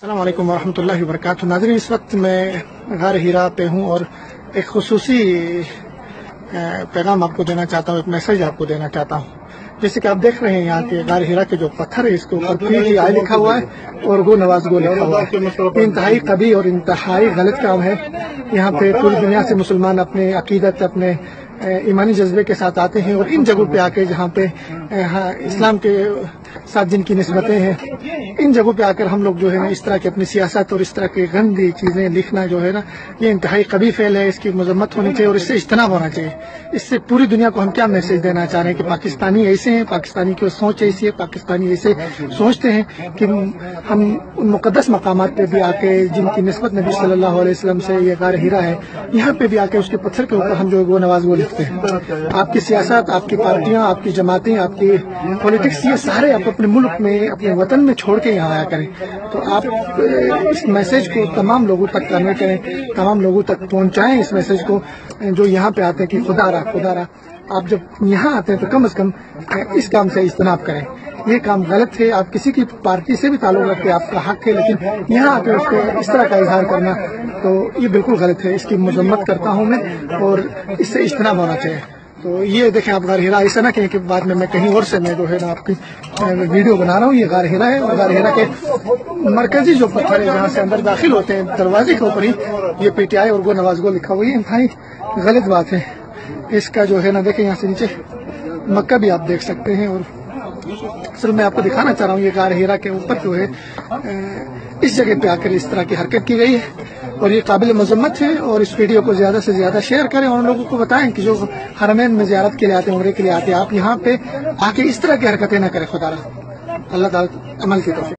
السلام علیکم ورحمۃ اللہ وبرکاتہ۔ ناظرین، اس وقت میں غار ہیرا پہ ہوں اور ایک خصوصی پیغام آپ کو دینا چاہتا ہوں، ایک میسج آپ کو دینا چاہتا ہوں۔ جیسے کہ آپ دیکھ رہے ہیں یہاں کے غار ہیرا کے جو پتھر ہے، اس کے اوپر PTI لکھا ہوا ہے اور گو نواز گو لکھا ہوا ہے۔ انتہائی قبیح اور انتہائی غلط کام ہے۔ یہاں پہ پوری دنیا سے مسلمان اپنے عقیدت، اپنے ایمانی جذبے کے ساتھ آتے ہیں، اور ان جگہوں پہ آ کے جہاں پہ اسلام کے ساتھ جن کی نسبتیں ہیں، ان جگہوں پہ آ کر ہم لوگ جو ہے نا اس طرح کی اپنی سیاست اور اس طرح کی گندی چیزیں لکھنا جو ہے نا، یہ انتہائی قبیح فعل ہے۔ اس کی مذمت ہونی چاہیے اور اس سے اجتناب ہونا چاہیے۔ اس سے پوری دنیا کو ہم کیا میسج دینا چاہ رہے ہیں کہ پاکستانی ایسے ہیں، پاکستانی کی سوچ ایسی ہے، پاکستانی ایسے سوچتے ہیں کہ ہم ان مقدس مقامات پہ بھی آ کے جن کی نسبت نبی صلی اللہ علیہ وسلم سے یہ غار ہیرا ہے، یہاں پہ بھی آ کے اس کے پتھر کے اوپر ہم جو گو نواز گو لکھتے ہیں۔ آپ کی سیاست، آپ کی پارٹیاں، آپ کی جماعتیں، آپ کی پولیٹکس، یہ سارے آپ اپنے ملک میں، اپنے وطن میں چھوڑ کے یہاں آیا کریں۔ تو آپ اس میسج کو تمام لوگوں تک کنوے کریں، تمام لوگوں تک پہنچائیں اس میسج کو جو یہاں پہ آتے ہیں کہ خدا را آپ جب یہاں آتے ہیں تو کم از کم اس کام سے اجتناب کریں۔ یہ کام غلط ہے۔ آپ کسی کی پارٹی سے بھی تعلق رکھتے ہیں، آپ کا حق ہے، لیکن یہاں آ کے اس کو اس طرح کا اظہار کرنا تو یہ بالکل غلط ہے۔ اس کی مذمت کرتا ہوں میں، اور اس سے اجتناب ہونا چاہیے۔ تو یہ دیکھیں آپ، غار ہیرا ایسا نہ کہیں کہ بعد میں کہیں اور سے میں جو ہے نا آپ کی ویڈیو بنا رہا ہوں۔ یہ غار ہیرا ہے، اور غار ہیرا کے مرکزی جو پتھر ہے جہاں سے اندر داخل ہوتے ہیں، دروازے کے اوپر ہی یہ PTI اور گو نواز گو لکھا ہوا ہے۔ یہ انتہائی غلط بات ہے۔ اس کا جو ہے نا دیکھیں یہاں سے نیچے مکہ بھی آپ دیکھ سکتے ہیں، اور اصل میں آپ کو دکھانا چاہ رہا ہوں یہ غار ہیرا کے اوپر جو ہے اس جگہ پہ آ کر اس طرح کی حرکت کی گئی ہے، اور یہ قابل مذمت ہے۔ اور اس ویڈیو کو زیادہ سے زیادہ شیئر کریں، اور ان لوگوں کو بتائیں کہ جو حرمین میں زیارت کے لیے آتے ہیں، عمرے کے لیے آتے ہیں، آپ یہاں پہ آ کے اس طرح کی حرکتیں نہ کریں۔ خدا را اللہ تعالیٰ عمل کی توفیق۔